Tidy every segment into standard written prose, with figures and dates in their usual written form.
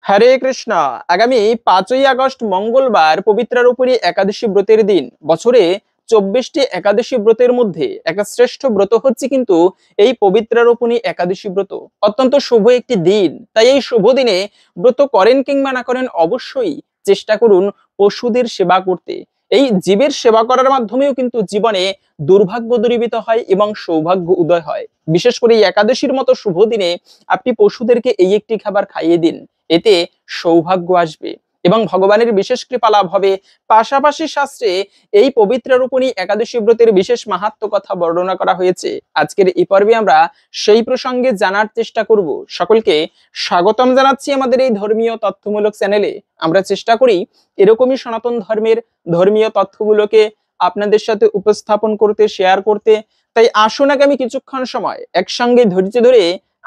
হরে কৃষ্ণ। আগামী 5ই আগস্ট মঙ্গলবার পবিত্রারূপিণী একাদশী ব্রতের দিন। বছরে 24টি একাদশী ব্রতের মধ্যে একটা শ্রেষ্ঠ ব্রত হচ্ছে কিন্তু এই পবিত্রারূপিণী একাদশী ব্রত। অত্যন্ত শুভ একটি দিন, তাই এই শুভ দিনে ব্রত করেন কিংবা না করেন অবশ্যই চেষ্টা করুন পশুদের সেবা করতে। এই জীবের সেবা করার মাধ্যমেও কিন্তু জীবনে দুর্ভাগ্য দূরীভূত হয় এবং সৌভাগ্য উদয় হয়। বিশেষ করে এই একাদশীর মতো শুভ দিনে আপনি পশুদেরকে এই একটি খাবার খাইয়ে দিন, এতে সৌভাগ্য আসবে এবং ভগবানের বিশেষ কৃপা লাভ হবে। পাশাপাশি শাস্ত্রে এই পবিত্রারূপিণী একাদশী ব্রতের বিশেষ মাহাত্ম্য কথা বর্ণনা করা হয়েছে। আজকের এই পর্বে আমরা সেই প্রসঙ্গে জানার চেষ্টা করব। সকলকে স্বাগতম জানাচ্ছি আমাদের এই ধর্মীয় তথ্যমূলক চ্যানেলে। আমরা চেষ্টা করি এরকমই সনাতন ধর্মের ধর্মীয় তথ্যগুলোকে আপনাদের সাথে উপস্থাপন করতে, শেয়ার করতে। তাই আসুন আগামী কিছুক্ষণ সময় একসঙ্গে ধৈর্য ধরে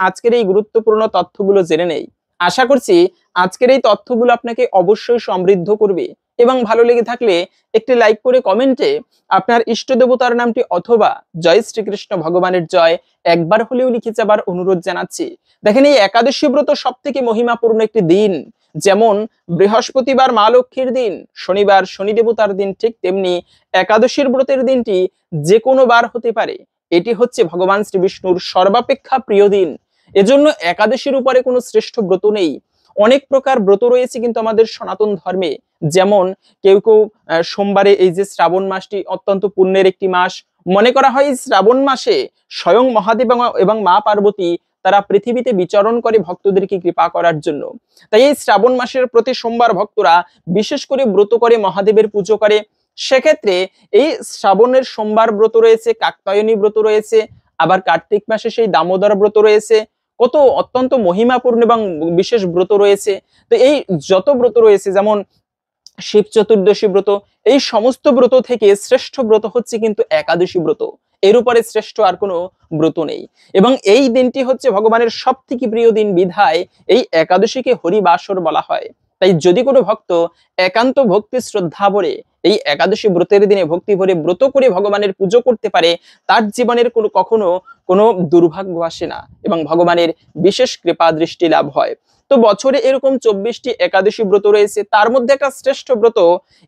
আজকের এই গুরুত্বপূর্ণ তথ্যগুলো জেনে নেই। আশা করছি আজকের এই তথ্যগুলো আপনাকে অবশ্যই সমৃদ্ধ করবে এবং ভালো লেগে থাকলে একটি লাইক করে কমেন্টে আপনার ইষ্ট দেবতার নামটি অথবা জয় শ্রীকৃষ্ণ ভগবানের জয় একবার হলেও লিখে যাবার অনুরোধ জানাচ্ছি। দেখেন, এই একাদশী ব্রত সব থেকে মহিমাপূর্ণ একটি দিন। যেমন বৃহস্পতিবার মা লক্ষ্মীর দিন, শনিবার শনি দেবতার দিন, ঠিক তেমনি একাদশীর ব্রতের দিনটি যে কোনো বার হতে পারে। এটি হচ্ছে ভগবান শ্রী বিষ্ণুর সর্বাপেক্ষা প্রিয় দিন। এজন্য একাদশীর উপরে কোনো শ্রেষ্ঠ ব্রত নেই। অনেক প্রকার ব্রত রয়েছে কিন্তু আমাদের সনাতন ধর্মে। যেমন কেউ কেউ সোমবারে, এই যে শ্রাবণ মাসটি অত্যন্ত পুণ্যের একটি মাস, মনে করা হয় শ্রাবণ মাসে স্বয়ং মহাদেব এবং মা পার্বতী তারা পৃথিবীতে বিচরণ করে ভক্তদেরকে কৃপা করার জন্য। তাই এই শ্রাবণ মাসের প্রতি সোমবার ভক্তরা বিশেষ করে ব্রত করে মহাদেবের পুজো করে। সেক্ষেত্রে এই শ্রাবণের সোমবার ব্রত রয়েছে, কাত্যায়নী ব্রত রয়েছে, আবার কার্তিক মাসে সেই দামোদর ব্রত রয়েছে। কত অত্যন্ত মহিমাপূর্ণ এবং বিশেষ ব্রত রয়েছে। তো এই যত ব্রত রয়েছে, যেমন শিব চতুর্দশী ব্রত, এই সমস্ত ব্রত থেকে শ্রেষ্ঠ ব্রত হচ্ছে কিন্তু একাদশী ব্রত। এর উপরে শ্রেষ্ঠ আর কোনো ব্রত নেই। এবং এই দিনটি হচ্ছে ভগবানের সব থেকে প্রিয় দিন বিধায় এই একাদশীকে হরিবাসর বলা হয়। তাই যদি কোনো ভক্ত একান্ত ভক্তি শ্রদ্ধা ভরে এই একাদশী ব্রতের দিনে ভক্তি ভরে ব্রত করে ভগবানের পুজো করতে পারে, তার জীবনের কখনো কোনো দুর্ভাগ্য আসে না এবং ভগবানের বিশেষ কৃপা দৃষ্টি লাভ হয়। তো বছরে এরকম 24টি একাদশী ব্রত রয়েছে, তার মধ্যে একটা শ্রেষ্ঠ ব্রত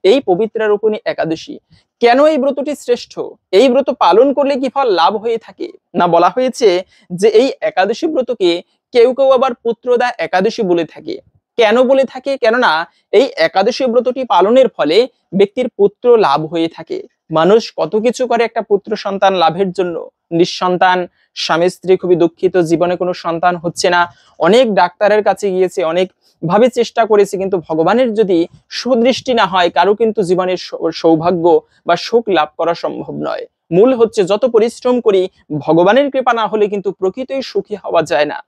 এই পবিত্রারূপিণী একাদশী। কেন এই ব্রতটি শ্রেষ্ঠ? এই ব্রত পালন করলে কি ফল লাভ হয়ে থাকে? না, বলা হয়েছে যে এই একাদশী ব্রতকে কেউ কেউ আবার পুত্রদা একাদশী বলে থাকে। কেন বলে থাকে? কেননা এই একাদশী ব্রতটি পালনের ফলে ব্যক্তির পুত্র লাভ হয়ে থাকে। মানুষ কত কিছু করে একটা পুত্র সন্তান লাভের জন্য। নিঃসন্তান, স্বামী স্ত্রী খুবই দুঃখিত, জীবনে কোনো সন্তান হচ্ছে না, অনেক ডাক্তারের কাছে গিয়েছে, অনেক ভাবে চেষ্টা করেছে, কিন্তু ভগবানের যদি সুদৃষ্টি না হয় কারো কিন্তু জীবনের সৌভাগ্য বা সুখ লাভ করা সম্ভব নয়। মূল হচ্ছে যত পরিশ্রম করি ভগবানের কৃপা না হলে কিন্তু প্রকৃতই সুখী হওয়া যায় না।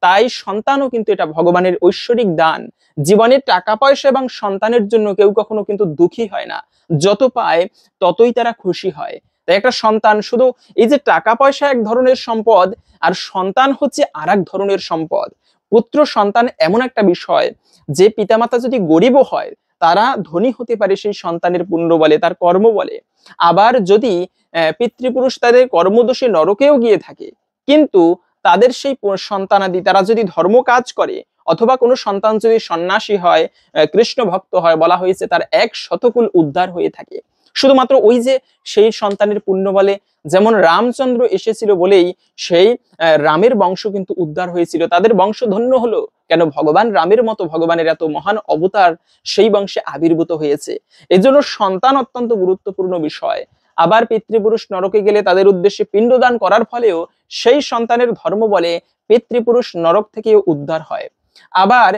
তাই সন্তানও কিন্তু এটা ভগবানের ঐশ্বরিক দান। জীবনের টাকা পয়সা এবং সন্তানের জন্য কেউ কখনো কিন্তু দুঃখী হয় না। যত পায় ততই তারা খুশি হয়। তাই একটা সন্তান, শুধু এই যে টাকা পয়সা এক ধরনের সম্পদ, আর সন্তান হচ্ছে আর এক ধরনের সম্পদ। পুত্র সন্তান এমন একটা বিষয় যে পিতামাতা যদি গরিবও হয় তারা ধনী হতে পারে সেই সন্তানের পুণ্য বলে, তার কর্ম বলে। আবার যদি পিতৃপুরুষ তাদের কর্মদোষে নরকেও গিয়ে থাকে, কিন্তু তাদের সেই সন্তানাদি তারা যদি ধর্ম কাজ করে, অথবা কোনো সন্তান যদি সন্ন্যাসী হয়, কৃষ্ণ ভক্ত হয়, বলা হয়েছে তার 100 কুল উদ্ধার হয়ে থাকে শুধুমাত্র ওই যে সেই সন্তানের পুণ্য বলে। যেমন রামচন্দ্র এসেছিল বলেই সেই রামের বংশ কিন্তু উদ্ধার হয়েছিল, তাদের বংশ ধন্য হলো। কেন? ভগবান রামের মতো ভগবানের এত মহান অবতার সেই বংশে আবির্ভূত হয়েছে। এজন্য সন্তান অত্যন্ত গুরুত্বপূর্ণ বিষয়। আবার পিতৃপুরুষ নরকে গেলে তাদের উদ্দেশ্যে পিণ্ডদান করার ফলেও সেই সন্তানের ধর্ম বলে পিতৃপুরুষ নরক থেকেও উদ্ধার হয়। আবার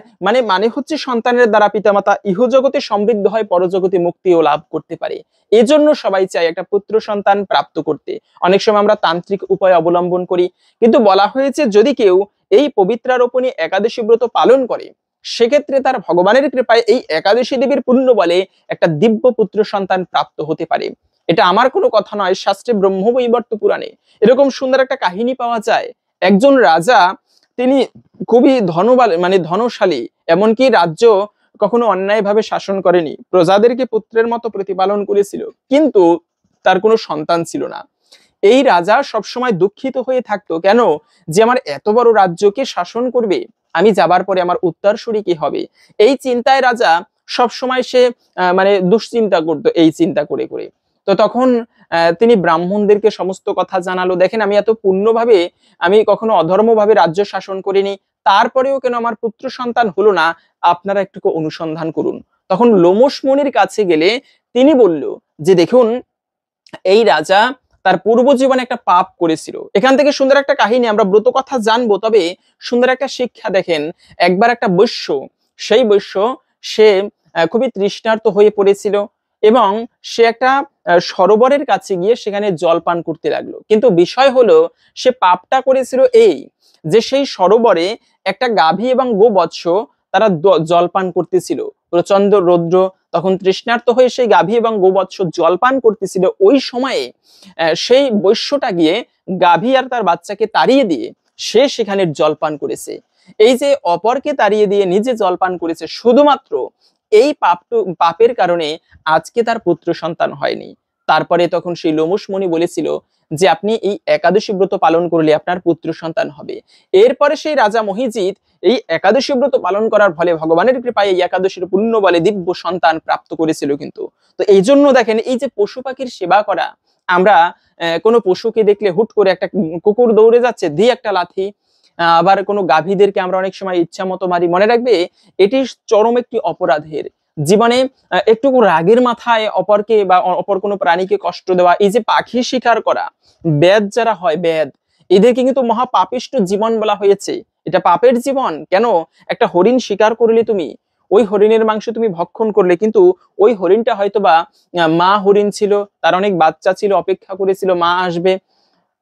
মানে হচ্ছে সন্তানের দ্বারা পিতামাতা ইহজগতে সমৃদ্ধ হয়, পরজগতে মুক্তিও লাভ করতে পারে। এজন্য সবাই চায় একটা পুত্র সন্তান প্রাপ্ত করতে। অনেক সময় আমরা তান্ত্রিক উপায় অবলম্বন করি, কিন্তু বলা হয়েছে যদি কেউ এই পবিত্রারূপিণী একাদশী ব্রত পালন করে, সেক্ষেত্রে তার ভগবানের কৃপায় এই একাদশী দেবীর পুণ্য বলে একটা দিব্য পুত্র সন্তান প্রাপ্ত হতে পারে। এটা আমার কোনো কথা নয়, শাস্ত্রে ব্রহ্মবৈবর্ত পুরাণে এরকম সুন্দর একটা কাহিনী পাওয়া যায়। একজন রাজা, তিনি খুবই ধনশালী, এমনকি রাজ্য কখনো অন্যায়ভাবে শাসন করেনি, প্রজাদেরকে পুত্রের মতো প্রতিপালন করেছিল, কিন্তু তার কোনো সন্তান ছিল না। এই রাজা সবসময় দুঃখিত হয়ে থাকতো, কেন যে আমার এত বড় রাজ্যকে শাসন করবে আমি যাবার পরে আমার উত্তরসূরি কি হবে? এই চিন্তায় রাজা সবসময় সে মানে দুশ্চিন্তা করতো এই চিন্তা করে করে। তো তখন তিনি ব্রাহ্মণদেরকে সমস্ত কথা জানালো, দেখেন আমি এত পূর্ণভাবে, আমি কখনো অধর্মভাবে রাজ্য শাসন করিনি, তারপরেও কেন আমার পুত্র সন্তান হলো না, আপনারা একটু অনুসন্ধান করুন। তখন লোমশ মুনির কাছে গেলে তিনি বলল যে দেখুন, এই রাজা তার পূর্ব জীবনে একটা পাপ করেছিল। এখান থেকে সুন্দর একটা কাহিনী, আমরা ব্রত কথা জানবো, তবে সুন্দর একটা শিক্ষা দেখেন। একবার একটা বৈশ্য, সেই বৈশ্য সে খুবই তৃষ্ণার্ত হয়ে পড়েছিল এবং সে একটা সরোবরের কাছে গিয়ে সেখানে জল পান করতে লাগলো। কিন্তু বিষয় হলো সে পাপটা করেছিল এই, যে সেই সরোবরে একটা গাভী এবং গোবৎস তারা জল পান করতেছিল। প্রচন্ড রৌদ্র, তখন তৃষ্ণার্ত হয়ে সেই গাভী এবং গোবৎস জল পান করতেছিল। ওই সময়ে সেই বৈশ্যটা গিয়ে গাভী আর তার বাচ্চাকে তাড়িয়ে দিয়ে সে সেখানে জল পান করেছে। এই যে অপরকে তাড়িয়ে দিয়ে নিজে জল পান করেছে, শুধুমাত্র এই পাপের কারণে আজকে তার পুত্র সন্তান হয়নি। তারপরে তখন সেই লোমশ মুনি বলেছিল যে আপনি এই একাদশী ব্রত পালন করলে আপনার পুত্র সন্তান হবে। এরপরে সেই রাজা মহিজিৎ এই একাদশী ব্রত পালন করার ফলে ভগবানের কৃপায় এই একাদশীর পুণ্য বলে দিব্য সন্তান প্রাপ্ত করেছিল কিন্তু। তো এই জন্য দেখেন, এই যে পশু পাখির সেবা করা, আমরা কোনো পশুকে দেখলে হুট করে একটা কুকুর দৌড়ে যাচ্ছে, দিয়ে একটা লাথি, আবার কোনো গাভীদেরকে আমরা অনেক সময় ইচ্ছা মতো মারি, মনে রাখবে এটি চরম একটি অপরাধের। জীবনে একটু রাগের মাথায় অপরকে বা অপর কোনো প্রাণীকে কষ্ট দেওয়া, এই যে পাখি শিকার করা, বেদ যারা হয় বেদ, এদেরকে কিন্তু মহা পাপিষ্ট জীবন বলা হয়েছে। এটা পাপের জীবন। কেন? একটা হরিণ শিকার করলে তুমি, ওই হরিণের মাংস তুমি ভক্ষণ করলে, কিন্তু ওই হরিণটা হয়তোবা মা হরিণ ছিল, তার অনেক বাচ্চা ছিল, অপেক্ষা করেছিল মা আসবে,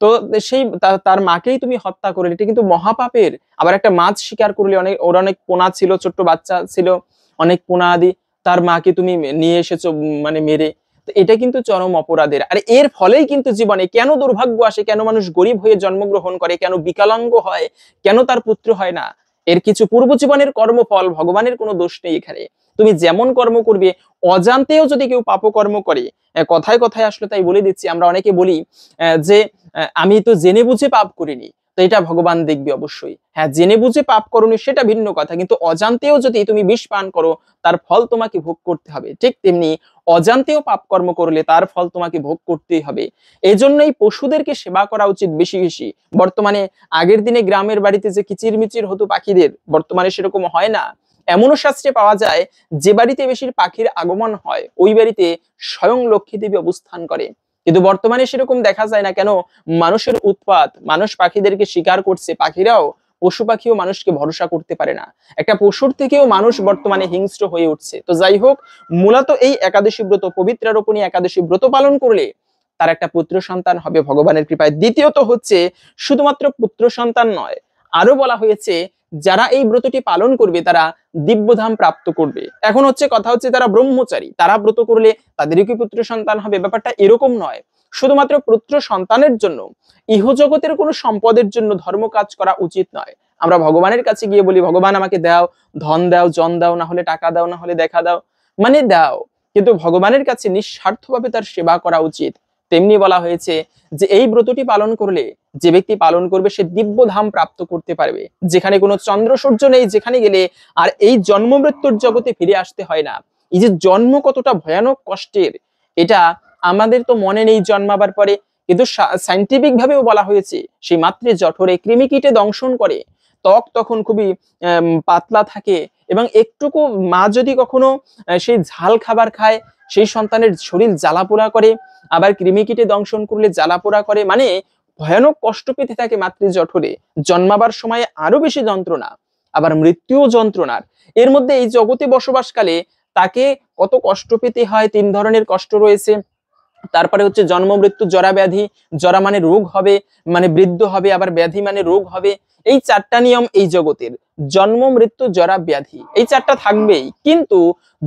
তো সেই তার মাকেই তুমি হত্যা করলে, এটা কিন্তু মহাপাপের। আবার একটা মাছ শিকার করলে, ওর অনেক পোনা ছিল, ছোট্ট বাচ্চা ছিল, অনেক পোনা আদি, তার মাকে তুমি নিয়ে এসেছো মানে মেরে, তো এটা কিন্তু চরম অপরাধের। আর এর ফলেই কিন্তু জীবনে কেন দুর্ভাগ্য আসে, কেন মানুষ গরিব হয়ে জন্মগ্রহণ করে, কেন বিকলাঙ্গ হয়, কেন তার পুত্র হয় না, এর কিছু পূর্ব জীবনের কর্মফল, ভগবানের কোনো দোষ নেই এখানে। তুমি যেমন কর্ম করবে, অজান্তেও যদি কেউ পাপকর্ম করে, কথায় কথায় আসলে তাই বলে দিচ্ছি, আমরা অনেকে বলি যে আমি তো জেনে বুঝে পাপ করিনি, তো এটা ভগবান দেখবে অবশ্যই। হ্যাঁ, জেনে বুঝে পাপ করনি সেটা ভিন্ন কথা, কিন্তু অজান্তেও যদি তুমি বিষ পান করো, তার ফল তোমাকে ভোগ করতে হবে। ঠিক তেমনি অজান্তেও পাপ কর্ম করলে তার ফল তোমাকে ভোগ করতেই হবে। এই জন্যই পশুদেরকে সেবা করা উচিত বেশি বেশি। বর্তমানে, আগের দিনে গ্রামের বাড়িতে যে কিচিরমিচির হতো পাখিদের, বর্তমানে সেরকম হয় না। এমনও শাস্ত্রে পাওয়া যায়, যে বাড়িতে বেশি পাখির আগমন হয় ওই বাড়িতে স্বয়ং লক্ষ্মী দেবী অবস্থান করে। কিন্তু বর্তমানে সেরকম দেখা যায় না। কেন? মানুষের উৎপাত, মানুষ পাখিদেরকে শিকার করছে, পাখিরাও, পশু পাখিও মানুষকে ভরসা করতে পারে না। একটা পশুর থেকেও মানুষ বর্তমানে হিংস্র হয়ে উঠছে। তো যাই হোক, মূলত এই একাদশী ব্রত, পবিত্রারোপণী একাদশী ব্রত পালন করলে তার একটা পুত্র সন্তান হবে ভগবানের কৃপায়। দ্বিতীয়ত হচ্ছে, শুধুমাত্র পুত্র সন্তান নয়, আরো বলা হয়েছে যারা এই ব্রতটি পালন করবে তারা দিব্যধাম প্রাপ্ত করবে। এখন হচ্ছে কথা হচ্ছে, তারা ব্রহ্মচারী, তারা ব্রত করলে তাদেরও কি পুত্র সন্তান হবে? ব্যাপারটা এরকম নয়। শুধুমাত্র পুত্র সন্তানের জন্য, ইহজগতের কোনো সম্পদের জন্য ধর্ম কাজ করা উচিত নয়। আমরা ভগবানের কাছে গিয়ে বলি, ভগবান আমাকে দাও, ধন দাও, জন দাও, না হলে টাকা দাও, না হলে দেখা দাও, মানে দাও, কিন্তু ভগবানের কাছে নিঃস্বার্থভাবে তার সেবা করা উচিত। তেমনি বলা হয়েছে যে এই ব্রতটি পালন করলে, যে ব্যক্তি পালন করবে সে দিব্য ধাম প্রাপ্ত করতে পারবে, যেখানে কোনো চন্দ্র সূর্য নেই, যেখানে গেলে আর এই জন্ম মৃত্যুর জগতে ফিরে আসতে হয় না। এই যে জন্ম কতটা ভয়ানক কষ্টের, এটা আমাদের তো মনে নেই জন্মাবার পরে, কিন্তু সাইন্টিফিক ভাবেও বলা হয়েছে সেই মাতৃ জঠরে কৃমিকীটে দংশন করে, ত্বক তখন খুবই পাতলা থাকে, এবং একটুকু মা যদি কখনো সেই ঝাল খাবার খায়, সেই সন্তানের শরীর জ্বালাপোড়া করে, আবার কৃমিকীটে দংশন করলে জ্বালাপোড়া করে, মানে ভয়ানক কষ্ট পেতে থাকে মাতৃ জঠরে। জন্মাবার সময় আরো বেশি যন্ত্রণা, আবার মৃত্যুও যন্ত্রণার। এর মধ্যে এই জগতে বসবাসকালে তাকে কত কষ্ট পেতে হয়, 3 ধরনের কষ্ট রয়েছে। তারপরে হচ্ছে জন্ম মৃত্যু জরা ব্যাধি। জরা মানে রোগ হবে, মানে বৃদ্ধ হবে, আবার ব্যাধি মানে রোগ হবে। এই 4টা নিয়ম এই জগতের, জন্ম মৃত্যু জরা ব্যাধি, এই 4টা থাকবেই। কিন্তু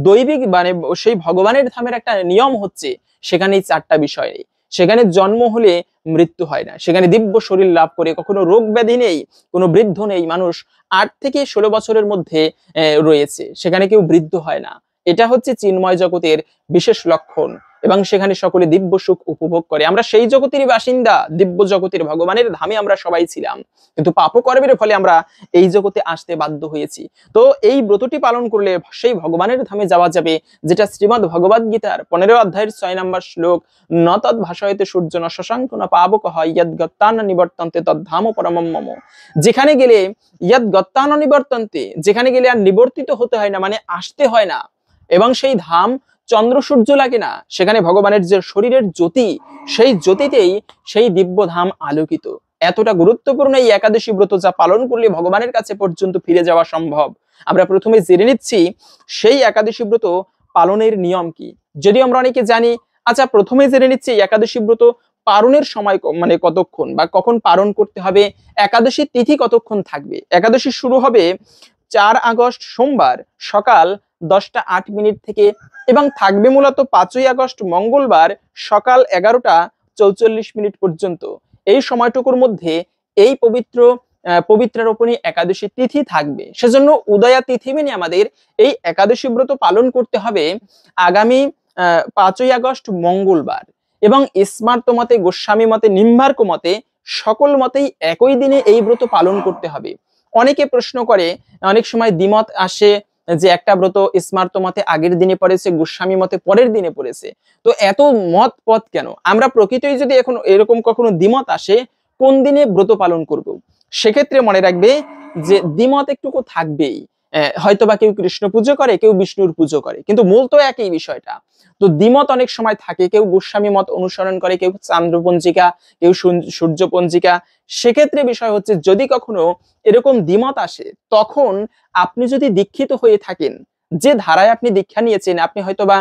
দৈবিক মানে সেই ভগবানের ধামের একটা নিয়ম হচ্ছে, সেখানে এই 4টা বিষয় নেই। সেখানে জন্ম হলে মৃত্যু হয় না, সেখানে দিব্য শরীর লাভ করে, কখনো রোগ ব্যাধি নেই, কোনো বৃদ্ধ নেই, মানুষ 8 থেকে 16 বছরের মধ্যে রয়েছে, সেখানে কেউ বৃদ্ধ হয় না। এটা হচ্ছে চিন্ময় জগতের বিশেষ লক্ষণ। এবং সেখানে সকলে দিব্য সুখ উপভোগ করে। আমরা সেই জগতেরই বাসিন্দা, দিব্য জগতের ভগবানের ধামে আমরা সবাই ছিলাম, কিন্তু পাপকর্মের ফলে আমরা এই জগতে আসতে বাধ্য হয়েছি। তো এই ব্রতটি পালন করলে সেই ভগবানের ধামে যাওয়া যাবে, যেটা শ্রীমদ্ ভগবদ গীতার 15 অধ্যায়ের 6 নম্বর শ্লোক, ন তদ ভাষয়তে সূর্য ন শশাঙ্ক ন পাবক ইয়দ গত্তান নিবর্তন্তে তদ্ধাম পরমম মম। যেখানে গেলে ইয়দ গত্তান নিবর্তন্তে, যেখানে গেলে আর নিবর্তিত হতে হয় না, মানে আসতে হয় না, এবং সেই ধাম চন্দ্র সূর্য লাগে না, সেখানে ভগবানের যে শরীরের জ্যোতি, সেই জ্যোতিতেই সেই দিব্য ধাম আলোকিত। এতটা গুরুত্বপূর্ণ এই একাদশী ব্রত, যা পালন করলে ভগবানের কাছে পর্যন্ত ফিরে যাওয়া সম্ভব। আমরা প্রথমে জেনে নিচ্ছি সেই একাদশী ব্রত পালনের নিয়ম কি। যদিও আমরা অনেকে জানি, আচ্ছা প্রথমে জেনে নিচ্ছি একাদশী ব্রত পালনের সময় মানে কতক্ষণ বা কখন পালন করতে হবে, একাদশী তিথি কতক্ষণ থাকবে। একাদশী শুরু হবে 4 আগস্ট সোমবার সকাল 10টা 8 মিনিট থেকে, এবং থাকবে মূলত 5ই আগস্ট মঙ্গলবার সকাল 11টা 44 মিনিট পর্যন্ত। এই সময়টুকুর মধ্যে এই পবিত্রারোপণী একাদশী তিথি থাকবে। সেজন্য উদয়া তিথি মেনে আমাদের এই একাদশী ব্রত পালন করতে হবে আগামী 5ই আগস্ট মঙ্গলবার। এবং স্মার্ত মতে, গোস্বামী মতে, নিম্বার্ক মতে, সকল মতেই একই দিনে এই ব্রত পালন করতে হবে। অনেকে প্রশ্ন করে, অনেক সময় দ্বিমত আসে যে একটা ব্রত স্মার্ত মতে আগের দিনে পড়েছে, গোস্বামী মতে পরের দিনে পড়েছে, তো এত মত পথ কেন? আমরা প্রকৃতই যদি এখন এরকম কখনো দ্বিমত আসে কোন দিনে ব্রত পালন করব, সেক্ষেত্রে মনে রাখবে যে দ্বিমত একটুকু থাকবেই। হয়তো বা কেউ কৃষ্ণ পুজো করে, কেউ বিষ্ণুর পুজো করে, কিন্তু মূল তো একই বিষয়টা। তো দ্বিমত অনেক সময় থাকে, কেউ গোস্বামী মত অনুসরণ করে, কেউ চান্দ্রপঞ্জিকা, কেউ সূর্যপঞ্জিকা। সেক্ষেত্রে বিষয় হচ্ছে, যদি কখনো এরকম দ্বিমত আসে, তখন আপনি যদি দীক্ষিত হয়ে থাকেন, যে ধারায় আপনি দীক্ষা নিয়েছেন, আপনি হয়তোবা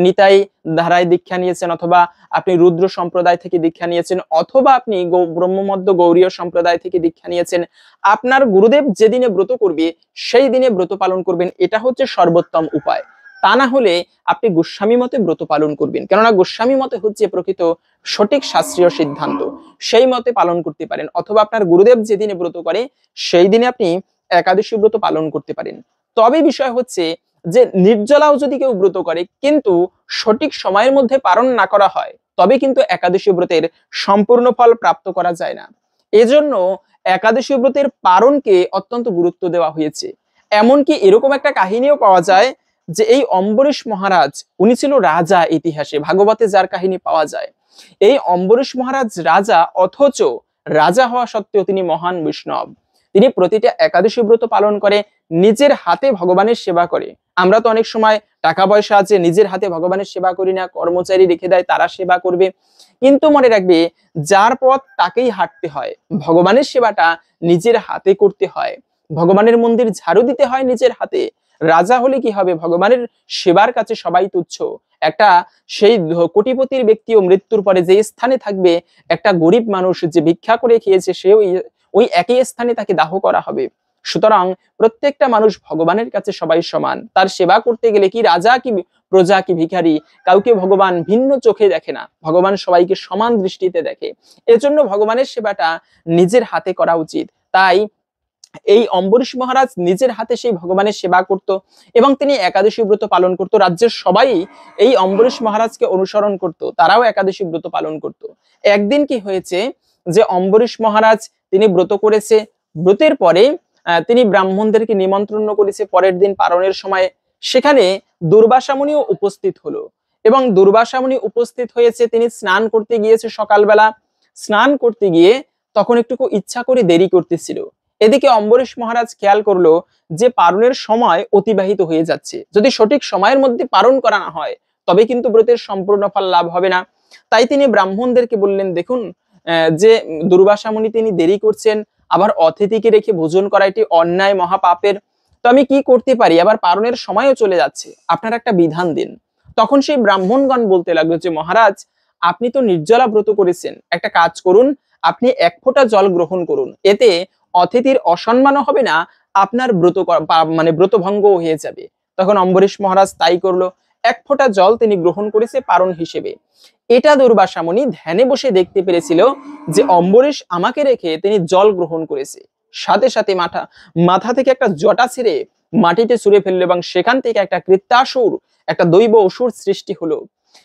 নিতাই ধারায় দীক্ষা নিয়েছেন, অথবা আপনি রুদ্র সম্প্রদায় থেকে দীক্ষা নিয়েছেন, অথবা আপনি ব্রহ্মমধ্য গৌরীয় সম্প্রদায় থেকে দীক্ষা নিয়েছেন, আপনার গুরুদেব যেদিনে ব্রত করবে সেই দিনে ব্রত পালন করবেন, এটা হচ্ছে সর্বোত্তম উপায়। তা না হলে আপনি গোস্বামী মতে ব্রত পালন করবেন, কেননা গোস্বামী মতে হচ্ছে প্রকৃত সঠিক শাস্ত্রীয় সিদ্ধান্ত, সেই মতে পালন করতে পারেন। অথবা আপনার গুরুদেব যেদিনে ব্রত করে সেই দিনে আপনি একাদশী ব্রত পালন করতে পারেন। তবে বিষয় হচ্ছে যে নির্জলাও যদি কেউ ব্রত করে কিন্তু সঠিক সময়ের মধ্যে পালন না করা হয়, তবে কিন্তু একাদশী ব্রতের সম্পূর্ণ ফল প্রাপ্ত করা যায় না। এজন্য একাদশী ব্রতের পালনকে অত্যন্ত গুরুত্ব দেওয়া হয়েছে। এমনকি এরকম একটা কাহিনীও পাওয়া যায় যে এই অম্বরীশ মহারাজ, উনি ছিল রাজা, ইতিহাসে ভাগবতে যার কাহিনী পাওয়া যায়। এই অম্বরীশ মহারাজ রাজা, অথচ রাজা হওয়া সত্ত্বেও তিনি মহান বৈষ্ণব। তিনি প্রতিটা একাদশী ব্রত পালন করে, নিজের হাতে ভগবানের সেবা করে। আমরা তো অনেক সময় টাকা পয়সা আছে, নিজের হাতে ভগবানের সেবা করি না, কর্মচারী রেখে দেয়, তারা সেবা করবে। কিন্তু মনে রাখবে, যার পথ তাকেই হাঁটতে হয়। ভগবানের সেবাটা নিজের হাতে করতে হয়, ভগবানের মন্দির ঝাড়ু দিতে হয় নিজের হাতে। রাজা হলে কি হবে, ভগবানের সেবার কাছে সবাই তুচ্ছ। একটা সেই কোটিপতির ব্যক্তিও মৃত্যুর পরে যে স্থানে থাকবে, একটা গরিব মানুষ যে ভিক্ষা করে খেয়েছে সেও ওই একই স্থানে তাকে দাহ করা হবে। সুতরাং প্রত্যেকটা মানুষ ভগবানের কাছে সবাই সমান। তার সেবা করতে গেলে কি রাজা কি প্রজা কি ভিখারি, কাউকে ভগবান ভিন্ন চোখে দেখে না, ভগবান সবাইকে সমান দৃষ্টিতে দেখে। এজন্য ভগবানের সেবাটা নিজের হাতে করা উচিত। তাই এই অম্বরীশ মহারাজ নিজের হাতে সেই ভগবানের সেবা করত, এবং তিনি একাদশী ব্রত পালন করত। রাজ্যের সবাই এই অম্বরীশ মহারাজকে অনুসরণ করত, তারাও একাদশী ব্রত পালন করত। একদিন কি হয়েছে যে অম্বরীশ মহারাজ তিনি ব্রত করেছে, ব্রতের পরে তিনি ব্রাহ্মণদেরকে নিমন্ত্রণ করেছে পরের দিন পালনের সময়। সেখানে দুর্বাসা মুনিও উপস্থিত হলো, এবং দুর্বাসা মুনি উপস্থিত হয়েছে, তিনি স্নান করতে গিয়েছে সকালবেলা। স্নান করতে গিয়ে তখন একটু ইচ্ছা করে দেরি করতেছিল। এদিকে অম্বরীশ মহারাজ খেয়াল করলো যে পালনের সময় অতিবাহিত হয়ে যাচ্ছে, যদি সঠিক সময়ের মধ্যে পালন করা না হয় তবে কিন্তু ব্রতের সম্পূর্ণ ফল লাভ হবে না। তাই তিনি ব্রাহ্মণদেরকে বললেন, দেখুন যে দুর্বাসা মুনি তিনি দেরি করছেন, আবার অতিথিকে রেখে ভোজন করা এটি অন্যায়, মহাপাপের। তো আমি কি করতে পারি, আবার পালনের সময়ও চলে যাচ্ছে, আপনারা একটা বিধান দিন। তখন সেই ব্রাহ্মণগণ বলতে লাগলো যে মহারাজ, আপনি তো নির্জলা ব্রত করেছেন, একটা কাজ করুন, আপনি 1 ফোঁটা জল গ্রহণ করুন, এতে অতিথির অসম্মানও হবে না, আপনার ব্রত মানে ব্রত ভঙ্গ হয়ে যাবে। তখন অম্বরীশ মহারাজ তাই করলো, 1 ফোঁটা জল তিনি গ্রহণ করেছে পারণ হিসেবে। এটা দুর্বাসা মুনি ধ্যানে বসে দেখতে পেরেছিল যে অম্বরীশ আমাকে রেখে তিনি জল গ্রহণ করেছে। সাথে সাথে মাথা থেকে একটা জটা ছিঁড়ে মাটিতে ছুঁড়ে ফেললো, এবং সেখান থেকে একটা কৃত্যাসুর, একটা দৈব অসুর সৃষ্টি হলো।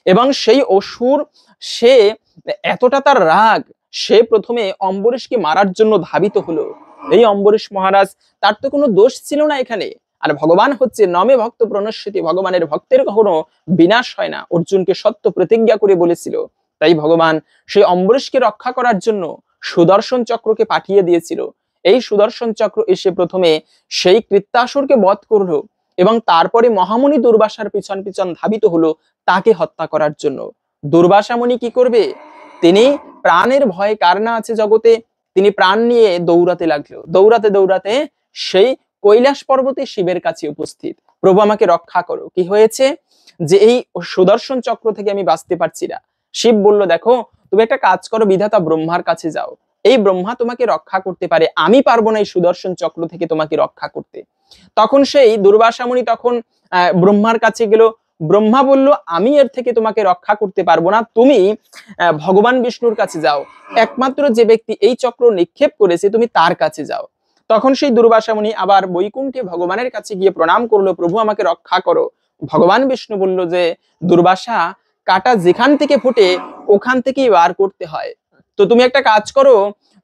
এবং সেই অসুর সে এতটা তার রাগ, সে প্রথমে অম্বরীশকে মারার জন্য ধাবিত হলো। এই অম্বরীশ মহারাজ, তার তো কোনো দোষ ছিল না এখানে। আর ভগবান হচ্ছে নমে ভক্ত প্রণশ্যতি, ভগবানের ভক্তের কখনো বিনাশ হয় না, অর্জুনকে সত্য প্রতিজ্ঞা করে বলেছিল। তাই ভগবান সেই অম্বরীশকে রক্ষা করার জন্য সুদর্শন চক্রকে পাঠিয়ে দিয়েছিল। এই সুদর্শন চক্র এসে প্রথমে সেই কৃত্তাসুরকে বধ করলো এবং তারপরে মহামুনি দুর্বাসার পিছন পিছন ধাবিত হলো তাকে হত্যা করার জন্য। দুর্বাসা মুনি কি করবে? তিনি প্রাণের ভয় কার না আছে জগতে, তিনি প্রাণ নিয়ে দৌড়াতে লাগলো। দৌড়াতে দৌড়াতে সেই কৈলাস পর্বতে শিবের কাছে উপস্থিত। প্রভু আমাকে রক্ষা করো, কি হয়েছে যে এই সুদর্শন চক্র থেকে আমি বাঁচতে পারছি না। শিব বলল, দেখো তুমি একটা কাজ করো, বিধাতা ব্রহ্মার কাছে যাও, এই ব্রহ্মা তোমাকে রক্ষা করতে পারে, আমি পারবো না এই সুদর্শন চক্র থেকে তোমাকে রক্ষা করতে। তখন সেই দুর্বাসা মুনি তখন ব্রহ্মার কাছে গেল। ব্রহ্মা বলল, আমি এর থেকে তোমাকে রক্ষা করতে পারবো না, তুমি ভগবান বিষ্ণুর কাছে যাও, একমাত্র যে ব্যক্তি এই চক্র নিক্ষেপ করেছে তুমি তার কাছে যাও। তখন সেই দুর্বাসা মুনি আবার বৈকুণ্ঠে ভগবানের কাছে গিয়ে প্রণাম করলো, প্রভু আমাকে রক্ষা করো। ভগবান বিষ্ণু বলল যে, দুর্বাসা, কাটা যেখান থেকে ফোটে ওখান থেকেই বার করতে হয়। তো তুমি একটা কাজ করো,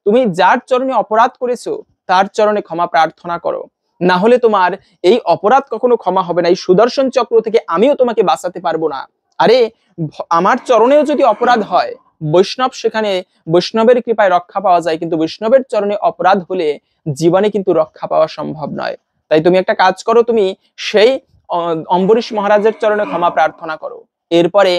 তুমি যার চরণে অপরাধ করেছো তার চরণে ক্ষমা প্রার্থনা করো, না হলে তোমার এই অপরাধ কখনো ক্ষমা হবে না। এই সুদর্শন চক্র থেকে আমিও তোমাকে বাঁচাতে পারবো না। আরে আমার চরণেও যদি অপরাধ হয়, বৈষ্ণব সেখানে বৈষ্ণবের কৃপায় রক্ষা পাওয়া যায়, কিন্তু বৈষ্ণবের চরণে অপরাধ হলে জীবনে কিন্তু রক্ষা পাওয়া সম্ভব নয়। তাই তুমি একটা কাজ করো, তুমি সেই অম্বরীশ মহারাজের চরণে ক্ষমা প্রার্থনা করো। এরপরে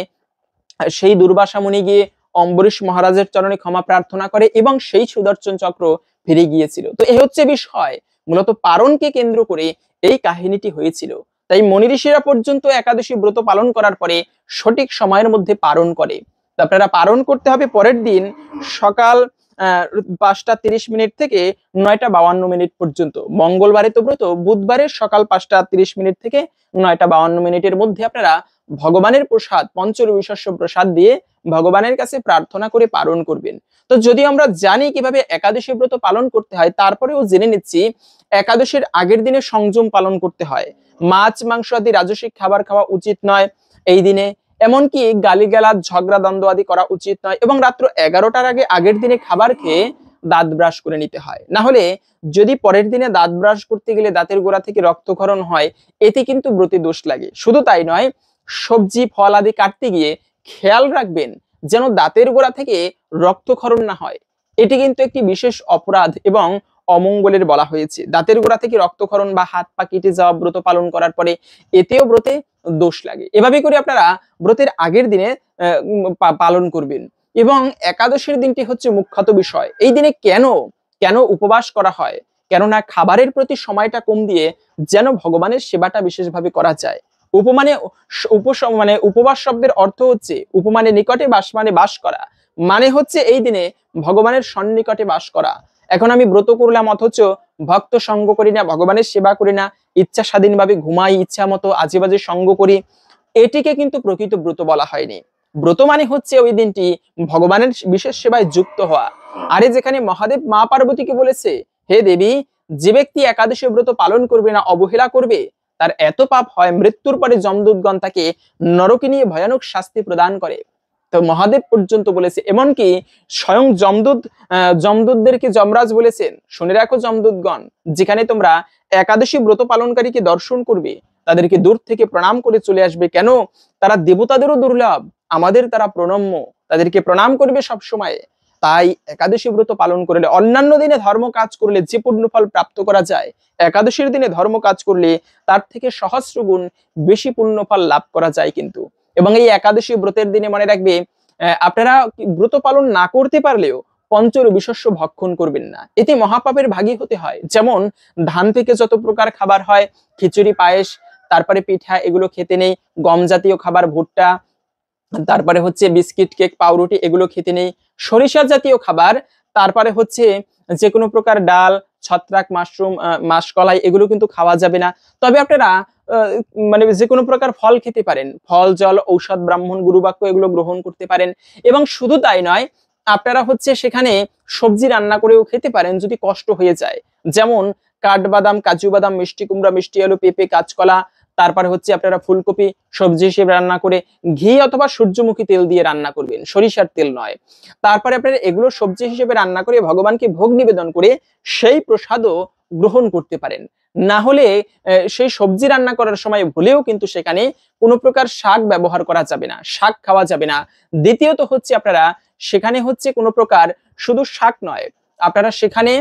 সেই দুর্বাসা মুনি গিয়ে অম্বরীশ মহারাজের চরণে ক্ষমা প্রার্থনা করে এবং সেই সুদর্শন চক্র ফিরে গিয়েছিল। তো এই হচ্ছে বিষয়, মূলত পারণকে কেন্দ্র করে এই কাহিনীটি হয়েছিল। তাই মনি ঋষিরা পর্যন্ত একাদশী ব্রত পালন করার পরে সঠিক সময়ের মধ্যে পারণ করে। আপনারা পারণ করতে হবে পরের দিন সকাল 5:30 থেকে 9:52 পর্যন্ত। মঙ্গলবারে তো ব্রত, বুধবারে সকাল 5:30 থেকে 9:52 মধ্যে আপনারা ভগবানের প্রসাদ, পঞ্চরবিশস্য প্রসাদ দিয়ে ভগবানের কাছে প্রার্থনা করে পালন করবেন। তো যদি আমরা জানি কিভাবে একাদশী ব্রত পালন করতে হয়, তারপরেও জেনে নিচ্ছি একাদশীর আগের দিনে সংযম পালন করতে হয়। মাছ মাংস আদি রাজসিক খাবার খাওয়া উচিত নয় এই দিনে, এমনকি গালিগালাজ ঝগড়া দ্বন্দ্ব আদি করা উচিত নয়, এবং রাত্র 11টার আগে আগের দিনে খাবার খেয়ে দাঁত ব্রাশ করে নিতে হয়। না হলে যদি পরের দিনে দাঁত ব্রাশ করতে গেলে দাঁতের গোড়া থেকে রক্তক্ষরণ হয়, এতে কিন্তু ব্রতে দোষ লাগে। শুধু তাই নয়, সবজি ফল আদি কাটতে গিয়ে খেয়াল রাখবেন যেন দাঁতের গোড়া থেকে রক্তক্ষরণ না হয়। এটি কিন্তু একটি বিশেষ অপরাধ এবং অমঙ্গলের বলা হয়েছে। দাঁতের গোড়া থেকে রক্তক্ষরণ বা হাত পা কেটে যাওয়া ব্রত পালন করার পরে এতেও ব্রতে দোষ লাগে। এভাবে করে আপনারা ব্রতের আগের দিনে পালন করবেন। এবং একাদশীর দিনটি হচ্ছে মুখ্যত বিষয়। এই দিনে কেন উপবাস করা হয়? কেননা খাবারের প্রতি সময়টা কম দিয়ে যেন ভগবানের সেবাটা বিশেষভাবে করা যায়। উপবাস শব্দের অর্থ হচ্ছে উপমানে নিকটে, বাস মানে বাস করা, মানে হচ্ছে এই দিনে ভগবানের সন্নিকটে বাস করা। এখন আমি ব্রত করলাম অথচ ভক্ত সঙ্গ করি না, ভগবানের সেবা করি না, ইচ্ছা স্বাধীনভাবে ঘুমাই, ইচ্ছা মতো আজে বাজে সঙ্গ করি, এটিকে কিন্তু প্রকৃত ব্রত বলা হয়নি। ব্রত মানে হচ্ছে ওই দিনটি ভগবানের বিশেষ সেবায় যুক্ত হওয়া। আরে যেখানে মহাদেব মা পার্বতীকে বলেছে, হে দেবী, যে ব্যক্তি একাদশী ব্রত পালন করবে না, অবহেলা করবে, তার এত পাপ হয় মৃত্যুর পরে যমদূতগণ তাকে নরকে নিয়ে ভয়ানক শাস্তি প্রদান করে। তো মহাদেব পর্যন্ত বলেছে, এমনকি স্বয়ং যমদূতদেরকে যমরাজ বলেছেন, শুনে রাখো যমদূতগণ, যেখানে তোমরা একাদশী ব্রত পালনকারীকে দর্শন করবে তাদেরকে দূর থেকে প্রণাম করে চলে আসবে। কেন? তারা দেবতাদেরও দুর্লভ, আমাদের তারা প্রণম্য, তাদেরকে প্রণাম করবে সব সময়। তাই একাদশী ব্রত পালন করলে, অন্যান্য দিনে ধর্ম কাজ করলে যে পুণ্যফল প্রাপ্ত করা যায়, একাদশীর দিনে ধর্ম কাজ করলে তার থেকে সহস্র গুণ বেশি পুণ্যফল লাভ করা যায় কিন্তু। এবং এই একাদশী ব্রতের দিনে মনে রাখবে, আপনারা ব্রত পালন না করতে পারলেও পঞ্চরবিশস্য ভক্ষণ করবেন না, এতে মহাপাপের ভাগী হতে হয়। যেমন ধান থেকে যত প্রকার খাবার হয়, খিচুড়ি, পায়েস, তারপরে পিঠা, এগুলো খেতে নেই। গম জাতীয় খাবার, ভুট্টা, তারপরে হচ্ছে বিস্কিট, কেক, পাউরুটি, এগুলো খেতে নেই। সরিষা জাতীয় খাবার, তারপরে হচ্ছে যে কোনো প্রকার ডাল, ছত্রাক, মাশরুম, মাসকলাই, এগুলো কিন্তু খাওয়া যাবে না। তবে আপনারা মানে যে কোনো প্রকার ফল খেতে পারেন, ফল, জল, ঔষধ, ব্রাহ্মণ, গুরুবাক্য, এগুলো গ্রহণ করতে পারেন। এবং শুধু তাই নয়, আপনারা হচ্ছে সেখানে সবজি রান্না করেও খেতে পারেন যদি কষ্ট হয়ে যায়। যেমন কাঠবাদাম, কাজু বাদাম, মিষ্টি কুমড়া, মিষ্টি আলু, পেঁপে, কাঁচকলা, তারপরে হচ্ছে আপনারা ফুলকপি সবজি হিসেবে রান্না করে ঘি অথবা সূর্যমুখী তেল দিয়ে রান্না করবেন, সরিষার তেল নয়। তারপরে আপনারা এগুলো সবজি হিসেবে রান্না করে ভগবানকে ভোগ নিবেদন করে সেই প্রসাদও গ্রহণ করতে পারেন। না হলে সেই সবজি রান্না করার সময় ভুলেও কিন্তু সেখানে কোনো প্রকার শাক ব্যবহার করা যাবে না, শাক খাওয়া যাবে না। দ্বিতীয়ত হচ্ছে আপনারা সেখানে হচ্ছে কোনো প্রকার শুধু শাক নয়, আপনারা সেখানে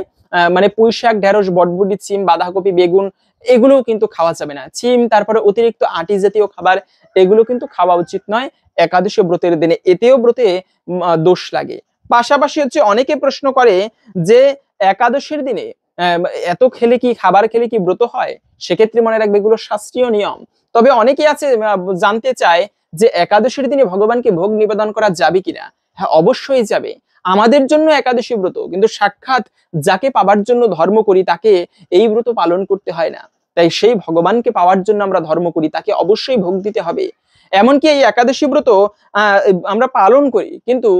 মানে পুঁই শাক, ঢেঁড়স, বটবুটি, সিম, বাঁধাকপি, বেগুন এগুলোও কিন্তু খাওয়া যাবে না। সিম, তারপরে অতিরিক্ত আঁটি জাতীয় খাবার এগুলো কিন্তু খাওয়া উচিত নয় একাদশী ব্রতের দিনে, এতেও ব্রতে দোষ লাগে। পাশাপাশি হচ্ছে অনেকে প্রশ্ন করে যে একাদশীর দিনে এত খেলে কি, খাবার খেলে কি ব্রত হয়? সেক্ষেত্রে মনে রাখবে এগুলো শাস্ত্রীয় নিয়ম। তবে অনেকে আছে জানতে চায় যে একাদশীর দিনে ভগবানকে ভোগ নিবেদন করা যাবে কিনা। হ্যাঁ, অবশ্যই যাবে। আমাদের জন্য একাদশী ব্রত, কিন্তু সাক্ষাৎ যাকে পাবার জন্য ধর্ম করি তাকে এই ব্রত পালন করতে হয় না। তাই সেই ভগবানকে পাওয়ার জন্য আমরা ধর্ম করি, তাকে অবশ্যই ভোগ দিতে হবে। এমনকি এই একাদশী ব্রত আমরা পালন করি, কিন্তু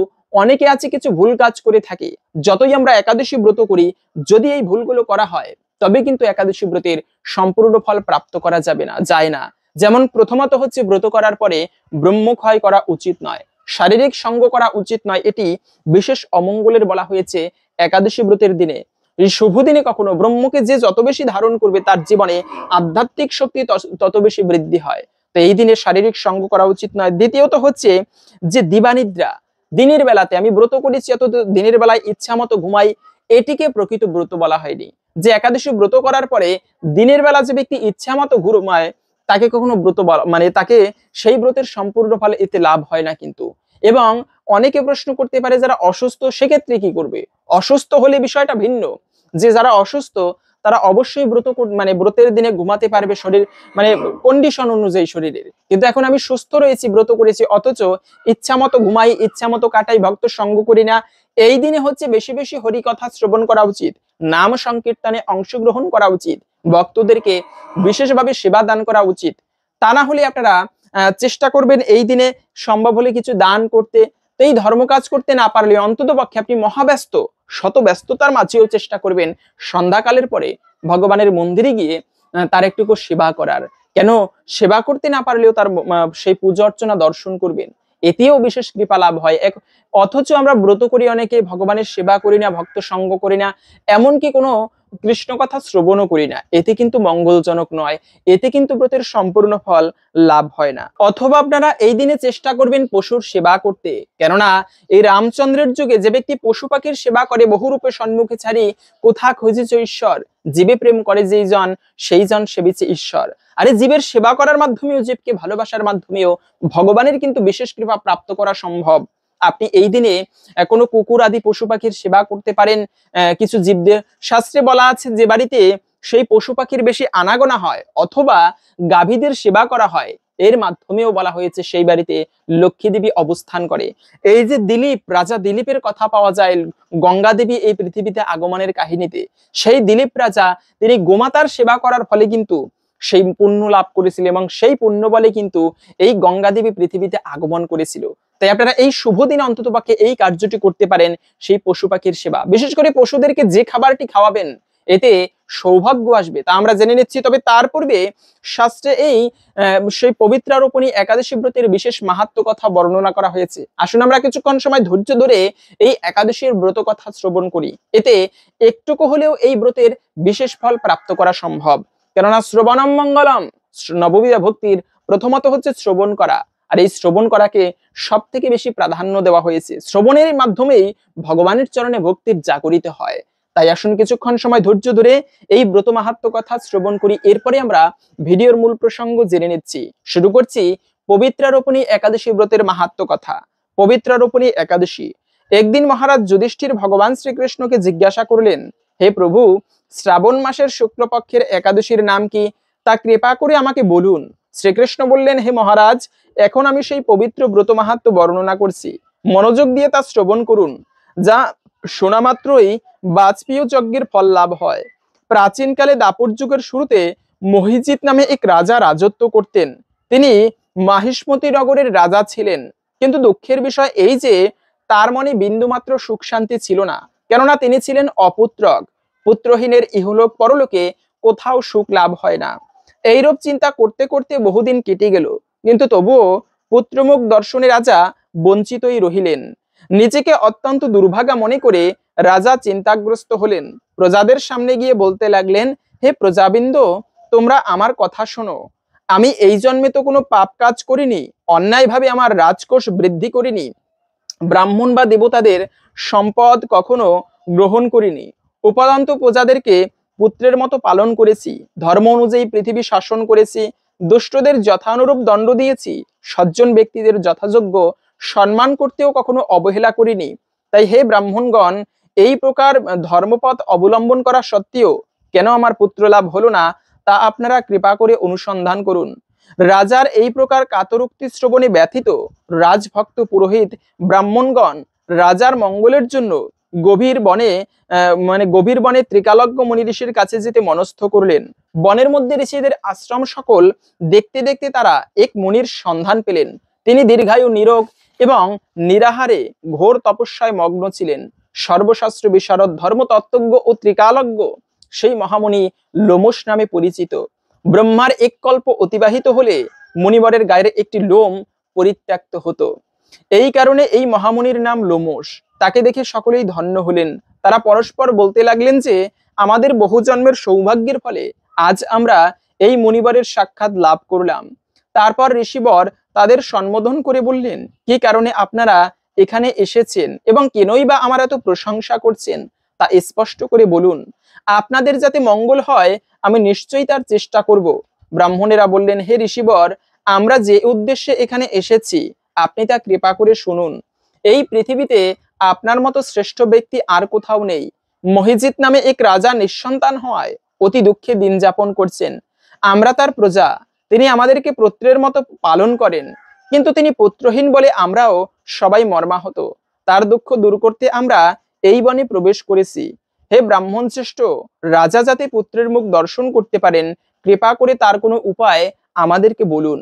অনেকে আছে কিছু ভুল কাজ করে থাকে। যতই আমরা একাদশী ব্রত করি, যদি এই ভুলগুলো করা হয় তবে কিন্তু একাদশী ব্রতের সম্পূর্ণ ফল প্রাপ্ত করা যায় না। যেমন প্রথমত হচ্ছে ব্রত করার পরে ব্রহ্মক্ষয় করা উচিত নয়, শারীরিক সঙ্গ করা উচিত নয়। এটি বিশেষ অমঙ্গলের বলা হয়েছে একাদশী ব্রতের দিনে। এই শুভ দিনে কখনো ব্রহ্মকে যে যত বেশি ধারণ করবে তার জীবনে আধ্যাত্মিক শক্তি তত বেশি বৃদ্ধি হয়। তো এই দিনে শারীরিক সঙ্গ করা উচিত নয়। দ্বিতীয়ত হচ্ছে যে দিবানিদ্রা, দিনের বেলাতে আমি ব্রত করেছি অত দিনের বেলায় ইচ্ছা মতো ঘুমাই, এটিকে প্রকৃত ব্রত বলা হয়নি। যে একাদশী ব্রত করার পরে দিনের বেলা যে ব্যক্তি ইচ্ছা মতো ঘুমায় তাকে কখনো ব্রত মানে তাকে সেই ব্রতের সম্পূর্ণ ফল এতে লাভ হয় না কিন্তু। এবং অনেকে প্রশ্ন করতে পারে যারা অসুস্থ সেক্ষেত্রে কি করবে? অসুস্থ হলে বিষয়টা ভিন্ন। যে যারা অসুস্থ তারা অবশ্যই মানে ব্রতের দিনে ঘুমাতে পারবে, শরীর মানে কন্ডিশন অনুযায়ী শরীরের। কিন্তু এখন আমি সুস্থ রয়েছি, ব্রত করেছি, অথচ ইচ্ছা মতো ঘুমাই, ইচ্ছা মতো কাটাই, ভক্ত সঙ্গ করি না। এই দিনে হচ্ছে বেশি বেশি হরি কথা শ্রবণ করা উচিত, নাম সংকীর্তনে অংশগ্রহণ করা উচিত, ভক্তদেরকে বিশেষভাবে সেবা দান করা উচিত। তা না হলে আপনারা চেষ্টা করবেন এই দিনে সম্ভব হলে কিছু দান করতে। তো এই ধর্ম কাজ করতে না পারলে অন্তত পক্ষে আপনি মহাব্যস্ত, শত ব্যস্ততার মাঝেও চেষ্টা করবেন সন্ধ্যাকালের পরে ভগবানের মন্দিরে গিয়ে তার একটুকু সেবা করার। কেন, সেবা করতে না পারলেও তার সেই পূজা অর্চনা দর্শন করবেন, এতেও বিশেষ কৃপা লাভ হয়। অথচ আমরা ব্রত করি অনেকে, ভগবানের সেবা করি না, ভক্ত সঙ্গ করি না, এমনকি কোনো কৃষ্ণ কথা শ্রবণও করি না। এতে কিন্তু মঙ্গলজনক নয়, এতে কিন্তু ব্রতের সম্পূর্ণ ফল লাভ হয় না। অথবা আপনারা এই দিনে চেষ্টা করবেন পশুর সেবা করতে, কেননা এই রামচন্দ্রের যুগে যে ব্যক্তি পশু পাখির সেবা করে বহুরূপে সম্মুখে ছাড়ি কোথা খুঁজিছ ঈশ্বর, জীবে প্রেম করে যেই জন সেই জন সেবিছে ঈশ্বর। আরে জীবের সেবা করার মাধ্যমেও, জীবকে ভালোবাসার মাধ্যমেও ভগবানের কিন্তু বিশেষ কৃপা প্রাপ্ত করা সম্ভব। আপনি এই দিনে কোনো কুকুর আদি পশু পাখির সেবা করতে পারেন। কিছু জীবদের শাস্ত্রে বলা আছে যে বাড়িতে সেই পশু পাখির বেশি আনাগোনা হয় অথবা গাভীদের সেবা করা হয়, এর মাধ্যমেও বলা হয়েছে সেই বাড়িতে লক্ষ্মী দেবী অবস্থান করে। এই যে দিলীপ, রাজা দিলীপের কথা পাওয়া যায় গঙ্গা দেবী এই পৃথিবীতে আগমনের কাহিনীতে। সেই দিলীপ রাজা তিনি গোমাতার সেবা করার ফলে কিন্তু সেই পুণ্য লাভ করেছিল, এবং সেই পুণ্য বলে কিন্তু এই গঙ্গা দেবী পৃথিবীতে আগমন করেছিল। তাই আপনারা এই শুভ দিনে অন্তত পক্ষে এই কার্যটি করতে পারেন, সেই পশু পাখির সেবা। বিশেষ করে পশুদেরকে যে খাবারটি খাওয়াবেন এতে সৌভাগ্য আসবে তা আমরা জেনে নিচ্ছি। তবে তার পূর্বে শাস্ত্রে এই সেই পবিত্রারোপণী একাদশী ব্রতের বিশেষ মাহাত্ম্য কথা বর্ণনা করা হয়েছে। আসুন আমরা কিছুক্ষণ সময় ধৈর্য ধরে এই একাদশীর ব্রত কথা শ্রবণ করি, এতে একটুকু হলেও এই ব্রতের বিশেষ ফল প্রাপ্ত করা সম্ভব। কেননা শ্রবণম মঙ্গলম, নববিধা ভক্তির প্রথমত হচ্ছে শ্রবণ করা, আর এই শ্রবণ করাকে সব থেকে বেশি প্রাধান্য দেওয়া হয়েছে। শ্রবণের মাধ্যমেই ভগবানের চরণে ভক্তির জাগরিত হয়। তাই আসুন কিছুক্ষণ সময় ধৈর্য ধরে এই ব্রত মাহাত্ম্য কথা শ্রবণ করি, এরপরে আমরা ভিডিওর মূল প্রসঙ্গ জেনে নিচ্ছি। শুরু করছি পবিত্রারোপণী একাদশী ব্রতের মাহাত্ম্য কথা। পবিত্রারোপণী একাদশী। একদিন মহারাজ যুধিষ্ঠির ভগবান শ্রীকৃষ্ণকে জিজ্ঞাসা করলেন, হে প্রভু, শ্রাবণ মাসের শুক্লপক্ষের একাদশীর নাম কি, তা কৃপা করে আমাকে বলুন। শ্রীকৃষ্ণ বললেন, হে মহারাজ, এখন আমি সেই পবিত্র ব্রত মাহাত্ম্য বর্ণনা করছি, মনোযোগ দিয়ে তা শ্রবণ করুন। যা শোনা মাত্রই বাজপেয় যজ্ঞের ফল লাভ হয়। প্রাচীনকালে দাপর যুগের শুরুতে মহিজিৎ নামে এক রাজা রাজত্ব করতেন। তিনি মাহিষ্মতি নগরের রাজা ছিলেন, কিন্তু দুঃখের বিষয় এই যে তার মনে বিন্দুমাত্র সুখ শান্তি ছিল না, কেননা তিনি ছিলেন অপুত্রক। পুত্রহীনের ইহলোক পরলোকে কোথাও সুখ লাভ হয় না। এইরূপ চিন্তা করতে করতে বহুদিন কেটে গেল, কিন্তু তবুও পুত্রমুখ দর্শনে রাজা বঞ্চিতই রহিলেন। নিজেকে অত্যন্ত দুর্ভাগা মনে করে রাজা চিন্তাগ্রস্ত হলেন। প্রজাদের সামনে গিয়ে বলতে লাগলেন, হে প্রজাবৃন্দ, তোমরা আমার কথা শোনো। আমি এই জন্মে তো কোনো পাপ কাজ করিনি, অন্যায়ভাবে আমার রাজকোষ বৃদ্ধি করিনি, ব্রাহ্মণ বা দেবতাদের সম্পদ কখনো গ্রহণ করিনি, উপরন্তু প্রজাদেরকে পুত্রের মতো পালন করেছি, ধর্ম অনুযায়ী পৃথিবী শাসন করেছি, দুষ্টদের যথানুরূপ দণ্ড দিয়েছি, সজ্জন ব্যক্তিদের যথাযোগ্য সম্মান করতেও কখনো অবহেলা করিনি। তাই হে ব্রাহ্মণগণ, এই প্রকার ধর্মপথ অবলম্বন করা সত্ত্বেও কেন আমার পুত্র লাভ হলো না, তা আপনারা কৃপা করে অনুসন্ধান করুন। রাজার এই প্রকার কাতরোক্তি শ্রবণে ব্যথিত রাজভক্ত পুরোহিত ব্রাহ্মণগণ রাজার মঙ্গলের জন্য গভীর বনে ত্রিকালজ্ঞ মুনি ঋষির কাছে যেতে মনস্থ করলেন। বনের মধ্যে ঋষিদের আশ্রম সকল দেখতে দেখতে তারা এক মুনির সন্ধান পেলেন। তিনি দীর্ঘায়ু, নিরোগ এবং নিরাহারে ঘোর তপস্যায় মগ্ন ছিলেন। সর্বশাস্ত্র বিশারদ, ধর্মতত্ত্বজ্ঞ ও ত্রিকালজ্ঞ সেই মহামুনি লোমশ নামে পরিচিত। ব্রহ্মার এক কল্প অতিবাহিত হলে মুনিবরের গায়ের একটি লোম পরিত্যক্ত হতো। এই কারণে এই মহামুনির নাম লোমশ। তাকে দেখে সকলেই ধন্য হলেন। তারা পরস্পর বলতে লাগলেন যে আমাদের বহু জন্মের সৌভাগ্যের ফলে আজ আমরা এই মুনিবরের সাক্ষাৎ লাভ করলাম। তারপর ঋষিবর তাদের সম্বোধন করে বললেন, কি কারণে আপনারা এখানে এসেছেন এবং কেনই বা আমার এত প্রশংসা করছেন তা স্পষ্ট করে বলুন। আপনাদের যাতে মঙ্গল হয় আমি নিশ্চয়ই তার চেষ্টা করব। ব্রাহ্মণেরা বললেন, হে ঋষিবর, আমরা যে উদ্দেশ্যে এখানে এসেছি আপনি তা কৃপা করে শুনুন। এই পৃথিবীতে আপনার মতো শ্রেষ্ঠ ব্যক্তি আর কোথাও নেই। মহিজিৎ নামে এক রাজা নিঃসন্তান হওয়ায় অতি দুঃখে দিন যাপন করছেন। আমরা তার প্রজা, তিনি আমাদেরকে পুত্রের মতো পালন করেন, কিন্তু তিনি পুত্রহীন বলে আমরাও সবাই মর্মাহত। তার দুঃখ দূর করতে আমরা এই বনে প্রবেশ করেছি। হে ব্রাহ্মণ শ্রেষ্ঠ, রাজা যাতে পুত্রের মুখ দর্শন করতে পারেন, কৃপা করে তার কোনো উপায় আমাদেরকে বলুন।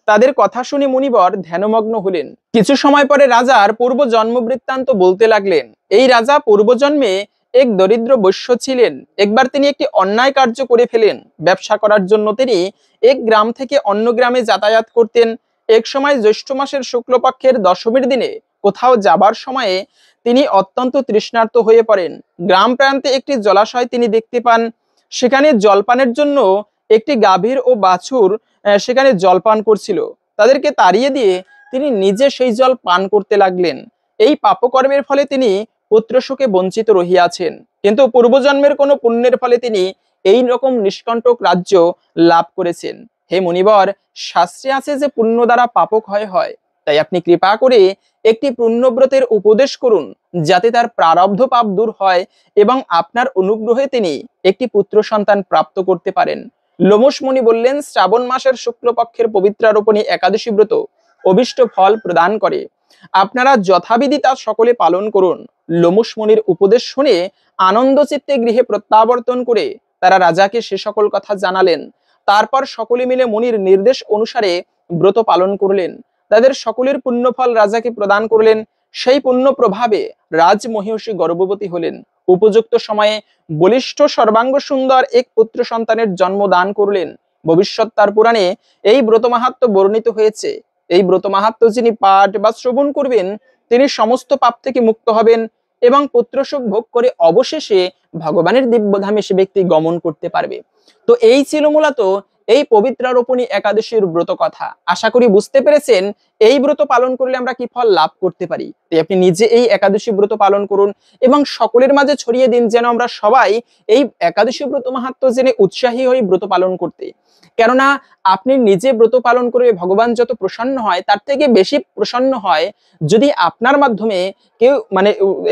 তাদের কথা শুনে মুনিবর ধ্যানমগ্ন হলেন। কিছু সময় পরে রাজার পূর্ব জন্ম বৃত্তান্ত বলতে লাগলেন। এই রাজা পূর্বজন্মে এক দরিদ্র বৈশ্য ছিলেন। একবার তিনি একটি অন্যায় কার্য করে ফেলেন। ব্যবসা করার জন্য তিনি এক গ্রাম থেকে অন্য গ্রামে যাতায়াত করতেন। এক সময় জ্যৈষ্ঠ মাসের শুক্লপক্ষের দশমীর দিনে কোথাও যাবার সময়ে তিনি অত্যন্ত তৃষ্ণার্ত হয়ে পড়েন। গ্রাম প্রান্তে একটি জলাশয় তিনি দেখতে পান। সেখানে জলপানের জন্য একটি গাভীর ও বাছুর সেখানে জল পান করছিল। তাদেরকে তাড়িয়ে দিয়ে তিনি নিজে সেই জল পান করতে লাগলেন। এই পাপকর্মের ফলে তিনি পুত্রশোকে বঞ্চিত রহিয়াছেন, কিন্তু পূর্বজন্মের কোনো পুণ্যের ফলে তিনি এই রকম নিষ্কণ্টক রাজ্য লাভ করেছেন। হে মুনিবর, শাস্ত্রে আছে যে পুণ্য দ্বারা পাপ ক্ষয় হয়। তাই আপনি কৃপা করে একটি পুণ্যব্রতের উপদেশ করুন, যাতে তার প্রারব্ধ পাপ দূর হয় এবং আপনার অনুগ্রহে তিনি একটি পুত্র সন্তান প্রাপ্ত করতে পারেন। লোমশ মুনি বললেন, শ্রাবণ মাসের শুক্লপক্ষের পবিত্রারোপণী একাদশী ব্রত অভিষ্ট ফল প্রদান করে। আপনারা যথাবিধি তা সকলে পালন করুন। লোমশ মুনির উপদেশ শুনে আনন্দ চিত্তে গৃহে প্রত্যাবর্তন করে তারা রাজাকে সে সকল কথা জানালেন। তারপর সকলে মিলে মুনির নির্দেশ অনুসারে ব্রত পালন করলেন। তাদের সকলের পুণ্যফল রাজাকে প্রদান করলেন। সেই পুণ্য প্রভাবে রাজমহিষী গর্ভবতী হলেন। উপযুক্ত সময়ে বলিষ্ঠ সর্বাঙ্গ সুন্দর এক পুত্র সন্তানের জন্ম দান করলেন। ভবিষ্যৎ তার পুরাণে এই ব্রত মাহাত্ম্য বর্ণিত হয়েছে। এই ব্রত মাহাত্ম্য যিনি পাঠ বা শ্রবণ করবেন তিনি সমস্ত পাপ থেকে মুক্ত হবেন এবং পুত্রসুখ ভোগ করে অবশেষে ভগবানের দিব্যধামে সে ব্যক্তি গমন করতে পারবে। তো এই ছিল মূলত এই পবিত্রারোপণী একাদশীর ব্রত কথা। আশা করি বুঝতে পেরেছেন এই ব্রত পালন করলে আমরা কি ফল লাভ করতে পারি। তাই আপনি নিজে এই একাদশী ব্রত পালন করুন এবং সকলের মাঝে ছড়িয়ে দিন, যেন আমরা সবাই এই একাদশী ব্রত মাহাত্ম্য জেনে উৎসাহী হই ব্রত পালন করতে। কেননা আপনি নিজে ব্রত পালন করে ভগবান যত প্রসন্ন হয় তার থেকে বেশি প্রসন্ন হয় যদি আপনার মাধ্যমে কেউ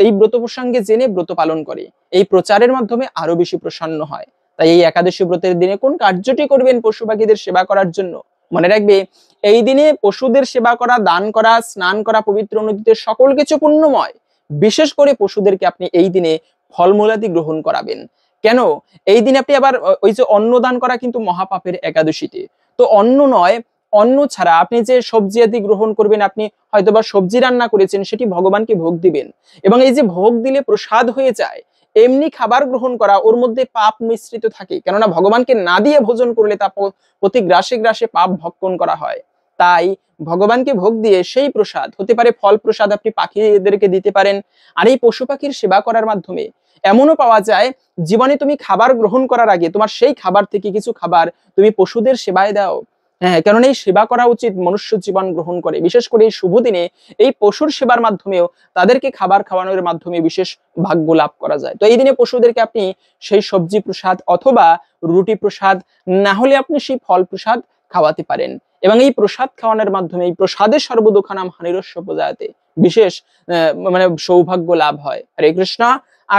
এই ব্রত প্রসঙ্গে জেনে ব্রত পালন করে। এই প্রচারের মাধ্যমে আরো বেশি প্রসন্ন হয়। তাই এই একাদশী ব্রতের দিনে কোন কার্যটি করবেন পশু পাখিদের সেবা করার জন্য, মনে রাখবে এই দিনে পশুদের সেবা করা, দান করা, স্নান করা পবিত্র নদীতে সকল কিছু পুণ্যময়। বিশেষ করে পশুদেরকে আপনি এই দিনে ফলমূলাদি গ্রহণ করাবেন। কেন এই দিনে আপনি আবার ওই যে অন্ন দান করা কিন্তু মহাপাপের একাদশীতে। তো অন্ন নয়, অন্ন ছাড়া আপনি যে সবজি আদি গ্রহণ করবেন, আপনি হয়তোবা সবজি রান্না করেছেন সেটি ভগবানকে ভোগ দিবেন এবং এই যে ভোগ দিলে প্রসাদ হয়ে যায়, এমনি খাবার গ্রহণ করা ওর মধ্যে পাপ মিশ্রিত থাকে, কেননা ভগবানকে না দিয়ে ভোজন করলে তা প্রতি গ্রাসে গ্রাসে পাপ ভক্ষণ করা হয়। তাই ভগবানকে ভোগ দিয়ে সেই প্রসাদ হতে পারে ফল প্রসাদ, আপনি পাখিদেরকে দিতে পারেন। আর এই পশু পাখির সেবা করার মাধ্যমে এমনও পাওয়া যায়, জীবনে তুমি খাবার গ্রহণ করার আগে তোমার সেই খাবার থেকে কিছু খাবার তুমি পশুদের সেবায় দাও। হ্যাঁ, কারণ এই সেবা করা উচিত মনুষ্য জীবন গ্রহণ করে, বিশেষ করে এই শুভ দিনে এই পশুর সেবার মাধ্যমেও তাদেরকে খাবার খাওয়ানোর মাধ্যমে বিশেষ ভাগ্য লাভ করা যায়। তো এই দিনে পশুদেরকে আপনি সেই সবজি প্রসাদ অথবা রুটি প্রসাদ, না হলে আপনি সেই ফল প্রসাদ খাওয়াতে পারেন। এবং এই প্রসাদ খাওয়ানোর মাধ্যমে এই প্রসাদে সর্বদুঃখানাম হানিরস্য প্রজায়তে বিশেষ মানে সৌভাগ্য লাভ হয়। হরে কৃষ্ণ।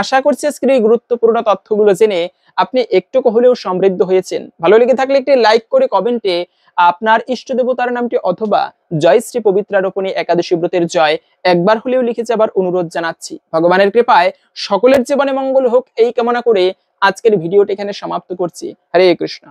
আশা করছি আজকের এই গুরুত্বপূর্ণ তথ্যগুলো জেনে আপনি একটু হলেও সমৃদ্ধ হয়েছেন। ভালো লেগে থাকলে একটি লাইক করে কমেন্টে আপনার ইষ্ট দেবতার নামটি অথবা জয় শ্রী পবিত্রারোপণী একাদশী ব্রতের জয় একবার হলেও লিখে যাবার অনুরোধ জানাচ্ছি। ভগবানের কৃপায় সকলের জীবনে মঙ্গল হোক এই কামনা করে আজকের ভিডিওটি এখানে সমাপ্ত করছি। হরে কৃষ্ণ।